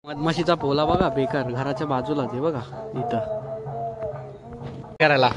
मधमाशीचा पोला बघा बेकार घराच्या बाजूला ते बघा इथं करायला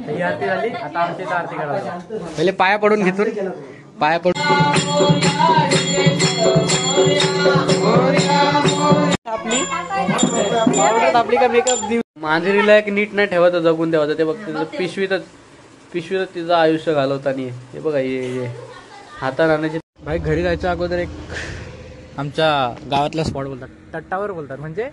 ही आरती झाली. आता आमची आरती करायला पहिले पाया पडून घेतो. पाया पडून आपली का मेकअप मांजरीला एक नीट नाही ठेवायचं जगून द्यावं ते बघ पिशवीतच तिचं आयुष्य घालवताना हे बघा हे हातात आणण्याची. भाई घरी जायच्या अगोदर एक आमच्या गावातला स्पॉट बोलतात तट्टावर बोलतात म्हणजे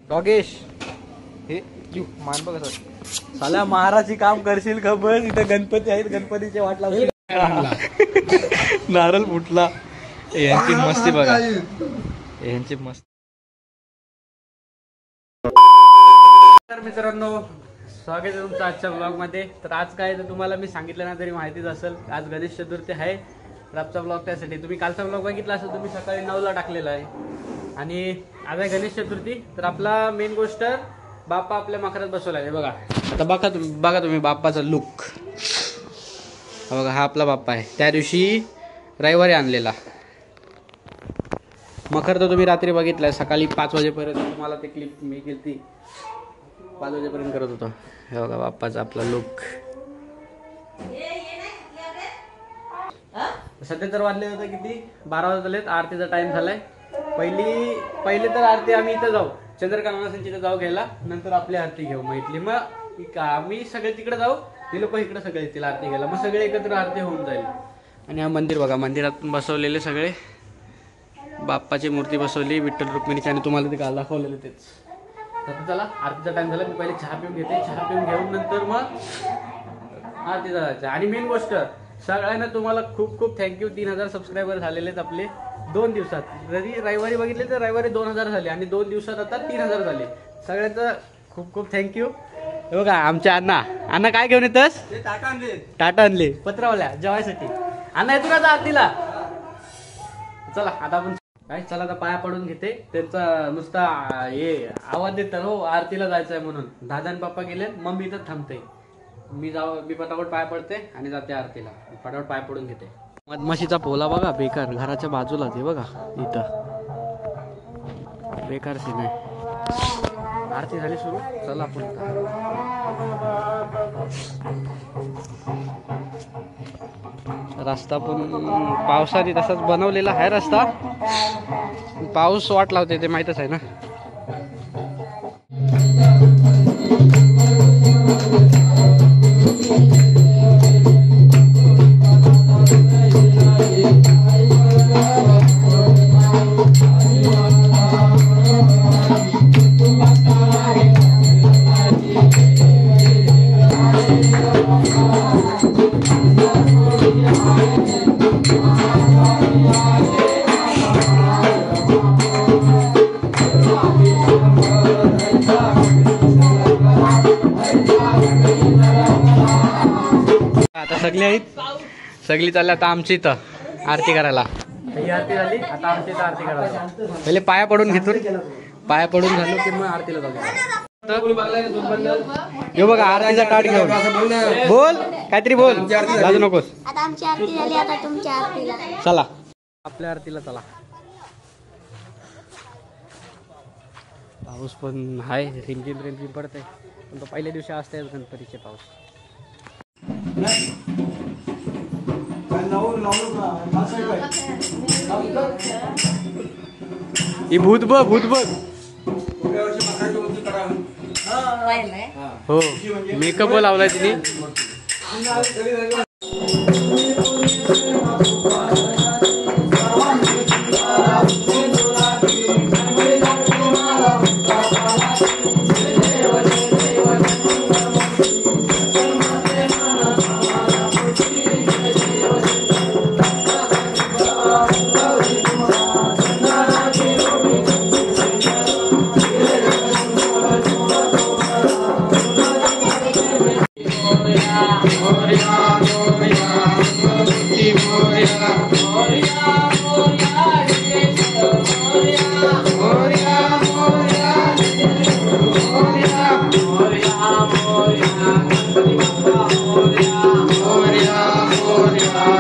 डॉगेश हे मान बघ साला महाराजी काम करशील खबर. इथं गणपती आहेत गणपतीचे वाट लावली नारळ फुटला. यांची मस्ती बघा यांची मस्ती. तर मित्रांनो स्वागत आहे तुमचं आजच्या ब्लॉग मध्ये. तर आज काय तर तुम्हाला मी सांगितलं ना तरी माहितीच असेल आज गणेश चतुर्थी आहे. तर आजचा ब्लॉग त्यासाठी तुम्ही कालचा ब्लॉग बघितला असेल तुम्ही सकाळी 9ला टाकलेला आहे आणि आज आहे गणेश चतुर्थी. तर आपला मेन गोष्ट बाप्पा आपल्या मखरात बसवला आहे बघा. आता बघा तुम्ही बाप्पाचा लुक बघा. हा आपला बाप्पा आहे त्या दिवशी रविवारी आणलेला. मखर तर तुम्ही रात्री बघितलाय सकाळी 5 वाजेपर्यंत तुम्हाला ते क्लिप मी केली 5 वाजेपर्यंत करत होतो. हे बघा बाप्पाचा आपला लुक. सध्या तर वाजले होते किती 12 वाजलेत. आरतीचा टाइम झालाय. पहिली तर आरती आम्ही इथं जाऊ चंद्रकांत इथं जाऊ घ्यायला नंतर आपली आरती घेऊ मैत्ली. मग आम्ही सगळे तिकडे जाऊ ते लोक इकडे सगळे येतील आरती घ्यायला. मग सगळे एकत्र आरती होऊन जाईल. आणि हा मंदिर बघा मंदिरात बसवलेले सगळे बाप्पाची मूर्ती बसवली विठ्ठल रुक्मिणीची आणि तुम्हाला ते काल दाखवलेलं तेच. तर चला आरतीचा टाइम झाला. मी पहिले चहा पिऊन घेते. चहा पिऊन घेऊन नंतर मग आरतीचा जायचं. आणि मेन गोष्ट सगळ्यांना तुम्हाला खूप खूप थँक्यू. 3000 सबस्क्रायबर झालेले आहेत आपले 2 दिवसात. जरी रविवारी बघितले तर रविवारी 2000 झाले आणि 2 दिवसात आता 3000 झाले. सगळ्यांचं खूप खूप थँक्यू. हे बघा आमच्या अण्णा काय घेऊन येतस. टाटा आणले पत्रावल्या जेवायसाठी. अण्णा येतो का आरतीला. चला आता आपण काय चला आता पाया पडून घेते. त्यांचा नुसता हे आवाज देतात हो आरतीला जायचंय म्हणून. दादा आणि पप्पा गेले मम्मी इथं थांबते. मी पटापट पाया पडते आणि जाते आरतीला. पटापट पाया पडून घेते. मधमाशीचा पोला बघा बेकार घराच्या बाजूला ते बघा इथं बेकार सीन आहे. आरती झाली सुरू. चला आपण रस्ता पण पावसाने तसाच बनवलेला आहे रस्ता. पाऊस वाट लावते ते माहीतच आहे ना. सगळी चालली आता आमची इथं आरती करायला. ही आरती झाली. आता आमची इथं आरती करायला पहिले पाया पडून घेतो. पाया पडून झालो की मग आरतीला जाऊ. हे बघा आरतीचा ताट घेऊन बोल काहीतरी बोल लाजू नकोस. चला आपल्या आरतीला चला. पाऊस पण आहे रिमझिम पडते पण तो पहिल्या दिवशी असते गणपतीचे पाऊस. ही भूत बघ हो मेकअप लावलाय तिने.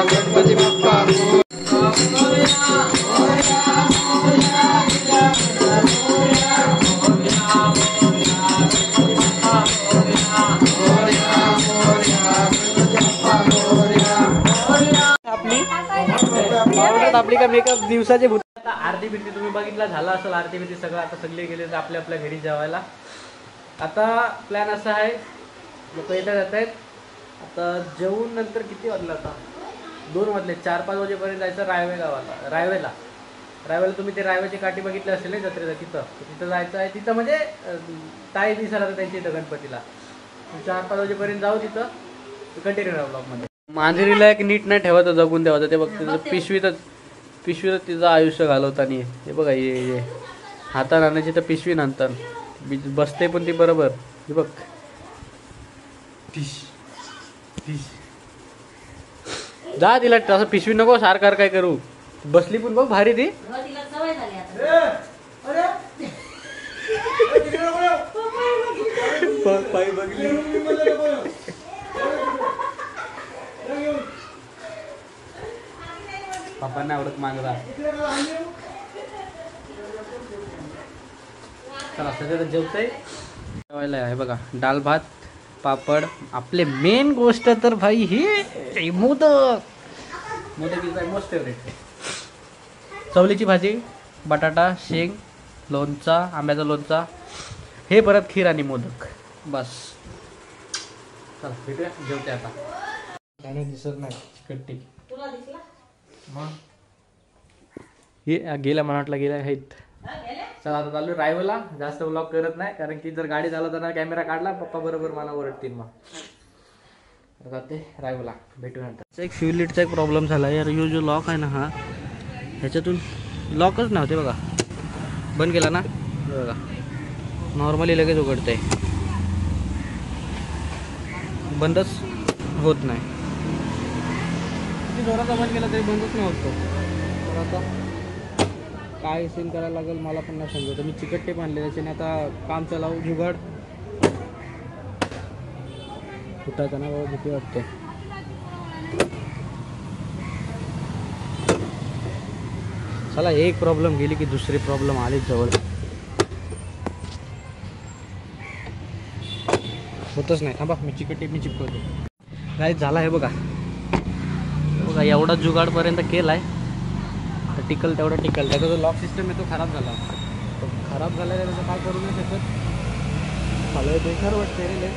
गणपती बाप्पा आपली का मेकअप दिवसाचे भूत. आता आरती बिरती तुम्ही बघितला झाला असेल. आरती बिरती सगळं आता सगळे गेले आपल्या आपल्या घरी जेवायला. आता प्लॅन असा आहे लोक येतात जात आहेत. आता जेवून नंतर किती वाजलं आता 2 वाजले 4-5 वाजेपर्यंत जायचं रायवे गावाला. रायवेला तुम्ही ते रायवेची काठी बघितली असेल ना जत्रेला तिथं जायचं आहे. तिथं म्हणजे ताई दिसायला त्यांच्या इथं गणपतीला 4-5 वाजेपर्यंत जाऊ. तिथं कंटिन्यू राहा ब्लॉगमध्ये. मांजरीला एक नीट नाही ठेवायचं जगून द्यावं ते बघ. तिथं पिशवीत तिचं आयुष्य घालवताना हे बघा ये हातात आणायची तर पिशवी नंतर बसते पण ती बरोबर. हे बघ जा तिला तसं पिशवी नको सारखं काय करू. बसली पण बघ भारी ती. पप्पांना आवडत मागला. चला सगळं जेवतंय. जेवायला आहे बघा डाल भात पापड. आपले मेन गोष्ट तर भाई ही modak is my most favourite. चवलीची भाजी बटाटा शेंग लोणचा आंब्याचा लोणचा हे परत खीर आणि मोदक बस. चला भेटूया जेवते आता. त्याने दिसत नाही चिकट्टी मग हे गेल्या मला वाटलं गेल्या आहेत. चला आता चालू रायवला. जास्त व्लॉग करत नाही कारण की जर गाडी चालवताना कॅमेरा काढला पप्पा बरोबर मला ओरडतील. मग जाते रायवला भेटू नंतर. एक फ्यूल लीडचा एक प्रॉब्लेम झाला यार. यो जो लॉक आहे ना हा ह्याच्यातून लॉकच नव्हते बघा. बंद केला ना बघा नॉर्मली लगेच उघडतंय. बंदच होत नाही. किती जोराचा बंद केला तरी बंदच नाही होतो. तर आता काय सीन करायला लागेल मला पण नाही समजत. मी चिकट टेप आणले त्याच्याने आता काम चालावं. जुगाड फुटायचा ना बाबा भीती वाटते. चला एक प्रॉब्लेम गेली की दुसरी प्रॉब्लेम आली जवळ. होतच नाही. थांबा मी चिकट टेपनी चिपकवतो. काय झाला आहे बघा एवढा जुगाडपर्यंत केला आहे. तर टिकल तेवढं टिकल. त्याचा जो लॉक सिस्टम आहे तो खराब झाला. तो खराब झाला आहे त्याचं काय करू नाही शकत. मला बेकार वाटतं रे.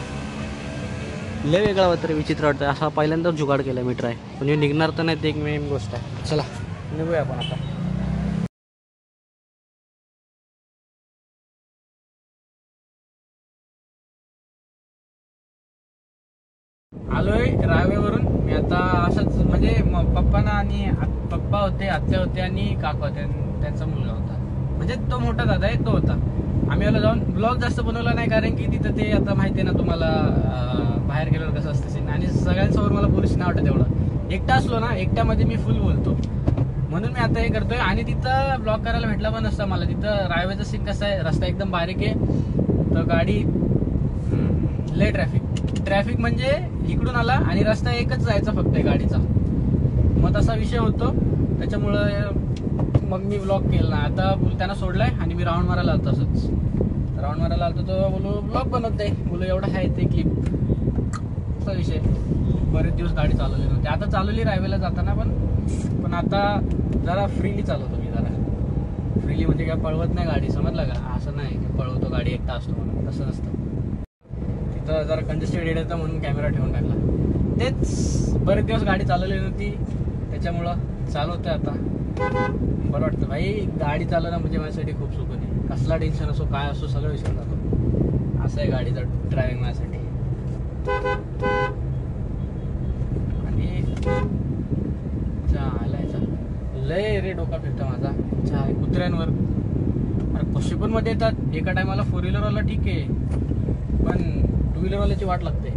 लय वेगळा वाटतं रे विचित्र वाटतं. असा पहिल्यांदाच जुगाड केला मी ट्राय. पण हे निघणार तर नाही ते एक मेन गोष्ट आहे. चला निघूया आपण आता. आलोय रायवेवरून मी आता. असंच म्हणजे पप्पाना आणि पप्पा होते आत्या होते आणि काका होते त्यांचा मुलगा होता. म्हणजे तो मोठा दादा आहे तो होता. आम्ही आलो जाऊन. ब्लॉग जास्त बनवला नाही कारण की तिथं ते आता माहिती आहे ना तुम्हाला बाहेर गेल्यावर कसं असतं सीन. आणि सगळ्यांसमोर मला बोलूच नाही वाटत एवढं. एकटा असलो ना एकट्यामध्ये मी फुल बोलतो. म्हणून मी आता हे करतोय. आणि तिथं ब्लॉग करायला भेटला पण नसता मला. तिथं रायवेचा सीन कसा आहे रस्ता एकदम बारीक आहे. तर गाडी लय ट्रॅफिक म्हणजे इकडून आला आणि रस्ता एकच जायचा फक्त गाडीचा. मग तसा विषय होतो. त्याच्यामुळं मग मी ब्लॉग केला. आता त्यांना सोडलाय आणि मी राऊंड मारायला आलो. तसंच राऊंड मारायला आलो तो बोलू ब्लॉग बनवत आहे. बोलू एवढं आहे ते क्लिप असा विषय. बरेच दिवस गाडी चालवली नव्हती. आता चालवली रायवेला जाताना पण आता जरा फ्रीली चालवतो मी. जरा फ्रीली म्हणजे काय पळवत नाही गाडी. समजलं का. असं नाही पळवतो गाडी एकटा असतो म्हणून. तसं नसतं. तिथं जरा कंजेस्टेड एरिया होता म्हणून कॅमेरा ठेवून टाकला. तेच बरेच दिवस गाडी चालवली नव्हती त्याच्यामुळं चालवतोय आता. बरं वाटतं भाई. गाडी चालवणं म्हणजे माझ्यासाठी खूप सुख आहे. कसला टेन्शन असो काय असो सगळं विसरून जातो. असं आहे गाडीचा ड्रायव्हिंग माझ्यासाठी. आणि लय रे डोका फिरतो माझा चहा कुत्र्यांवर. अरे कशी पण मध्ये येतात. एका टायमाला 4 व्हीलरवाला ठीक आहे पण 2 व्हीलरवाल्याची वाट लागते.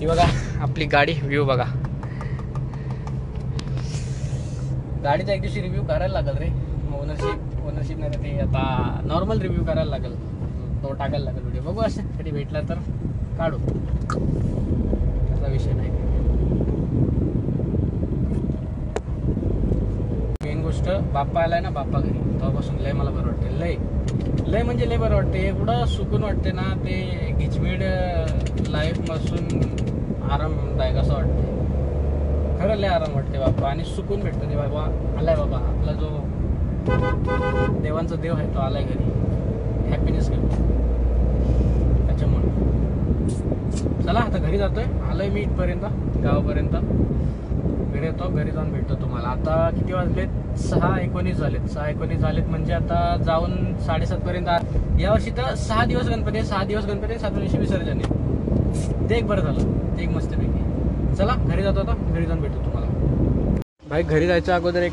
ही बघा आपली गाडी व्ह्यू बघा. गाडीचा एक दिवशी रिव्ह्यू करायला लागेल रे. ओनरशिप नाही तर ते आता नॉर्मल रिव्ह्यू करायला लागेल. तो टाकायला लागेल व्हिडिओ. बघू अशासाठी भेटला तर काढू. गोष्ट, बाप्पा आलाय ना, बाप्पा घरी तेव्हापासून लय मला बरं वाटते. लय म्हणजे लय बरं वाटते. एवढं सुकून वाटते ना, ते गिचमीड लाईफ पासून आरामदायक असं वाटते. खरं लय आराम वाटते बाप्पा, आणि सुकून भेटतं ते. बाबा आलाय, बाबा आपला जो देवांचा देव आहे तो आलाय घरी, हॅपीनेस घेतो. त्याच्यामुळे चला आता घरी जातोय. आलोय मी इथपर्यंत, गावापर्यंत. घरी येतो, घरी जाऊन भेटतो तुम्हाला. आता किती वाजलेत? 6:19 झालेत. 6:19 झालेत म्हणजे आता जाऊन 7:30 पर्यंत. यावर्षी तर 6 दिवस गणपती आहे, 6 दिवस गणपती आहे, 7 दिवशी विसर्जन आहे. ते एक बरं झालं, ते एक मस्तपैकी. चला घरी जातो आता, घरी जाऊन भेटतो तुम्हाला. भाई घरी जायच्या अगोदर एक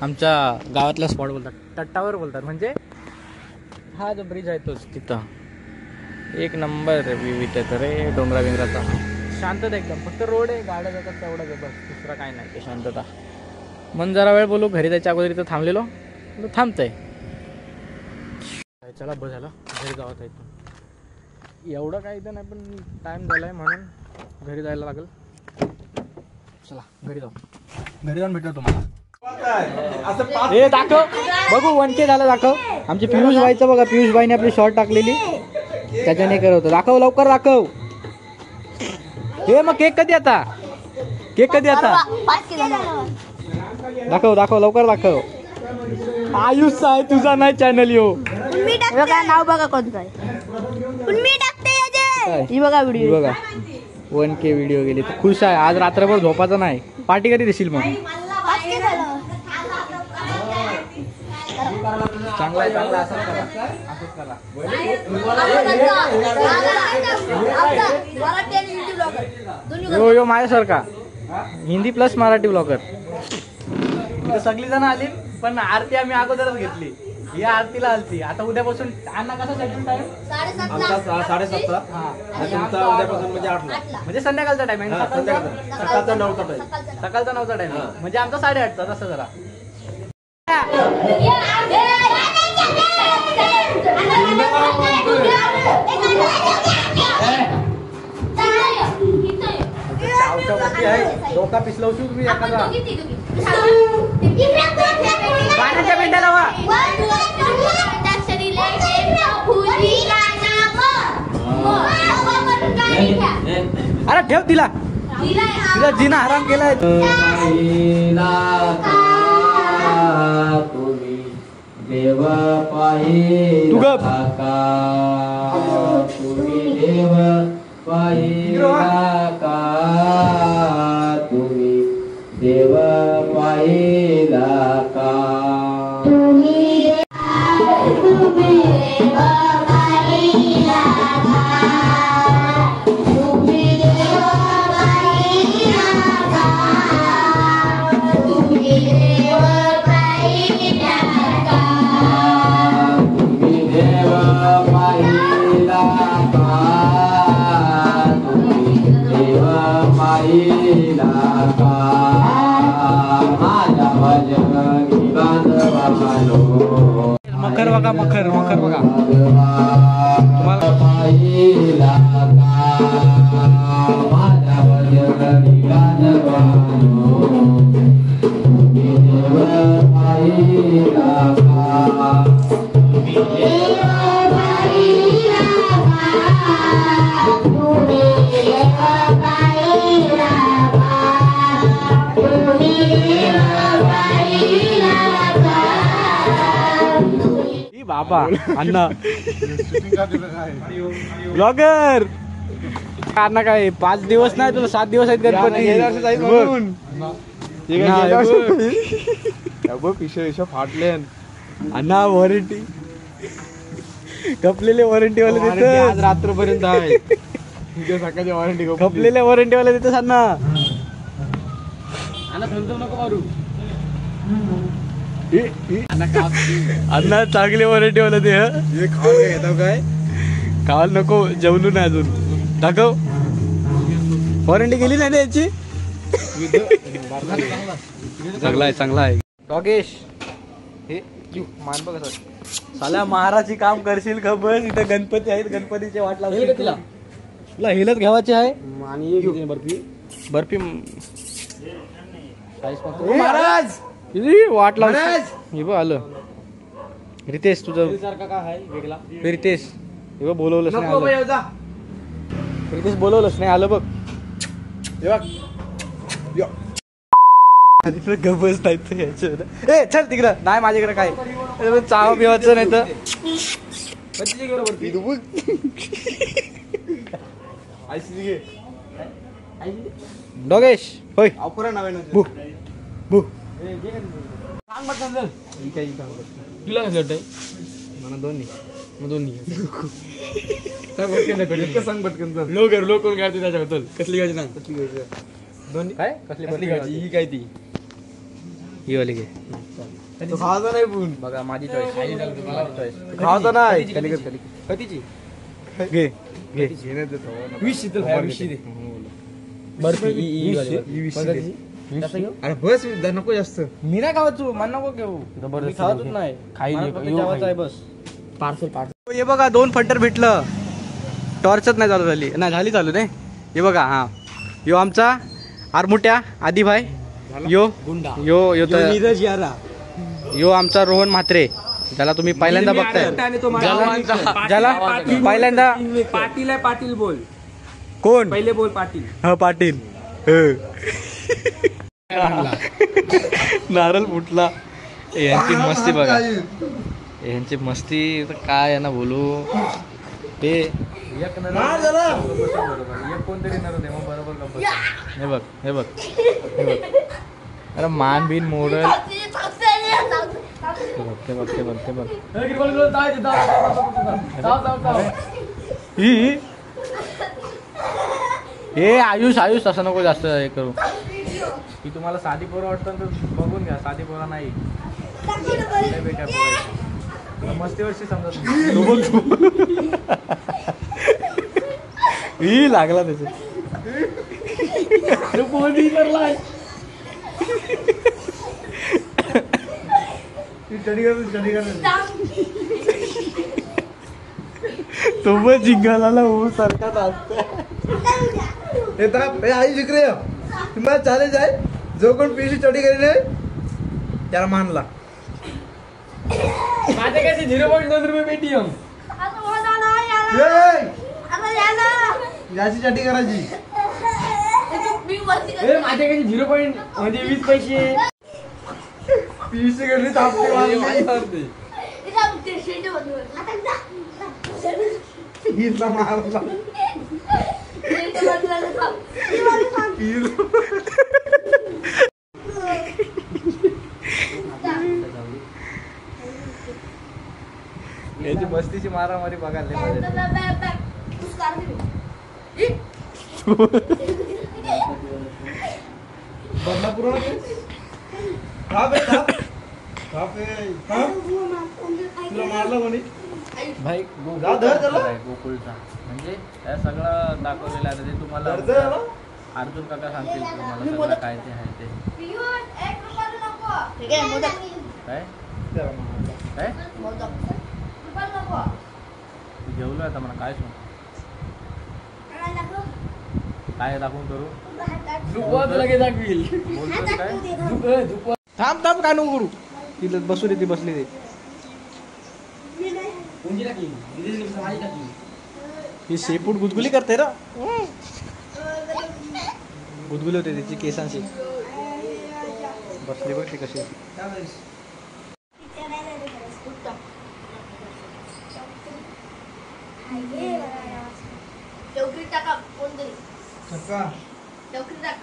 आमच्या गावातला स्पॉट बोलतात, टट्टावर बोलतात, म्हणजे हा जो ब्रिज आहे तोच. तिथं एक नंबर व्ह्यू येतं रे डोंगरा बिंगराचा. शांतता एकदम, फक्त रोड आहे, गाड्या जातात तेवढंच आहे बस, दुसरा काय नाही. ते शांतता. मन जरा वेळ बोलू, घरी जायच्या अगोदर इथं थांबलेलो, थांबतंय. चला बस झालं, घरी जावं आहे. एवढं काय इथं नाही, पण टाईम झाला आहे म्हणून घरी जायला लागेल. चला घरी जाऊ, घरी जाऊन भेटतो तुम्हाला. हे दाखव बघू, 1K झालं दाखव. आमचे पियुष बाईचं बघा, पियुष बाईने आपली शॉर्ट टाकलेली, त्याच्याने करवतो. दाखव लवकर दाखव. हे मग केक कधी आता? केक कधी आता? दाखव दाखव लवकर दाखव. आयुष आहे तुझा नाही चॅनल यो. काय नाव बघा कोणतं आहे, बघा व्हिडिओ बघा. 1K व्हिडिओ गेली. खुश आहे आज, रात्रभर झोपायचं नाही. पार्टी कधी देशील मग? चांगला आहे, चांगला असं करा, असंच करा. यो यो माझ्यासारखा हिंदी प्लस मराठी ब्लॉगर. सगळी जण आली, पण आरती आम्ही अगोदरच घेतली. ही आरतीला आलती. आता उद्यापासून अण्णा कसा शेड्यूल टाइम? 7:30. तुमचा उद्यापासून म्हणजे 8ला, म्हणजे संध्याकाळचा टाइम आहे. सकाळचा 9चा टाइम. सकाळचा 9चा टाइम म्हणजे आमचा 8:30चा. तसं जरा डोका पिसलवशी तुम्ही एखादा पाण्याच्या पेंड्याला वा. अरे ठेव तिला, तिला जिना आराम केलाय. तुम्ही देव पाहिला का, तुम्ही देव पाहिला का, तुम्ही देव पाहिला का. मकर बघा, मकर मकर बघा. बाबा अण्णा ब्लॉगर अण्णा काय 5 दिवस नाही तुला 7 दिवस आहेत गणपती. फाटले अण्णा वॉरंटी, कपलेले वॉरंटी वाले देत आज रात्रपर्यंत आहे. सकाळची वॉरंटी, कपलेले वॉरंटी वाले देतस अण्णा. अण्णा थंड नको मारू. अण्णा चांगले वॉरंटी वाले ते. खाऊ काय खावायला नको, जेवलो नाही अजून. दाखव वॉरंटी गेली नाही याची. चांगला आहे, चांगला आहे. डॉगेश हे मान बघ साल्या महाराची काम करशील का? बस इथं गणपती आहेत, गणपतीचे वाट लागेल तुला. तुला हेलच घ्यावाची आहे. आणि बर्फी बर्फी महाराज वाट लाव हे बघ आलं. रितेश तुझं सारखा काय आहे वेगळा रितेश हे बघ बोलवलंच नाही नको आलं. बाई, जा. रितेश बोलवलंच नाही आलं बघ. हे बघ. यो. गबस नाही ए चल तिकडं नाही माझ्याकडे काय चाव बिवायचं नाही तर कधीची गेलो वरती? आयसी घे. डोगेश होय ऑफर आहे नवीन. भू भू सांग बघ चल. ही काय ही सांग. तुला कसं वाटतंय? मला दोन्ही मग दोन्ही. काय पटकन नाही करू. इतकं सांग पटकन चल. लो कोण काढते त्याच्याबद्दल. कसली घ्यायची सांग. कसली घ्यायची? दोन्ही काय कसली घ्यायची? ही काय ती? ही वाली घे. तो खावाचा नाही पण. बघा माझी चॉईस माझी चॉईस खावाचा नाही. कधीची घे. घे घेण्यात देतो. 20 शीतल बाहेर 20 दे. बर्फी अरे बस नको जास्त. मी नाही खावत तू मला नको घेऊ मी खातच नाही. आहे बस पार्सल हे बघा 2 फंटर भेटलं. टॉर्चच नाही चालू झाली नाही झाली चालू नाही. हे बघा हा यो आमचा आरमुट्या आदिभाई यो गुंडा यो यो तर नीरज यारा. यो आमचा रोहन म्हात्रे ज्याला तुम्ही पहिल्यांदा बघताय ज्याला पहिल्यांदा पाटील आहे पाटील बोल कोण पहिले बोल पाटील हा पाटील नारळ फुटला. यांची मस्ती बघा यांची मस्ती तर काय यांना बोलू. ते एक कोणतरी बरोबर हे बघ हे बघ हे बघ अरे मान बिन मोडल. ते बघ ते बघ ते बघ ते बघ ही हे आयुष आयुष असं नको जास्त हे करू. ही तुम्हाला साधी पोरं वाटतं तर बघून घ्या. साधी पोरं नाही लय बेकार पोरं आहेत. तुला मस्तीवरची समजत ही लागला त्याच तो मग जिंगाला हो सारखा आई जिक्रे तुम्हाला चॅलेंज आहे. जो कोण पीसी स्टडी करेल त्याला मानला. माझे कसे 0.2 रुपये पेटीएम याची स्टडी करायची. माझे कसे 0.20 पैसे पीसी करली तापते हिला मारला. याची मस्तीची मारामारी बघायला बदलापूर तुला मारला कोणी? भाई जा, धर त्याला. गोकुळचा म्हणजे या सगळं दाखवलेलं आहे ते तुम्हाला धर त्याला. अर्जुन काका सांगतील तुम्हाला सगळं काय ते आहे ते काय काय जेवलो आता मला काय सांग काय दाखवून करू लगेच दाखवील बोलतो काय थांब थांब काय नको करू. तिला बसू दे ती बसली ते. ही शेपूट गुदगुली करते ना. गुदगुली होते तिची केसांची. बसली बघ ती कशी. चौकी टाका कोणतरी चक्का चौकी टाक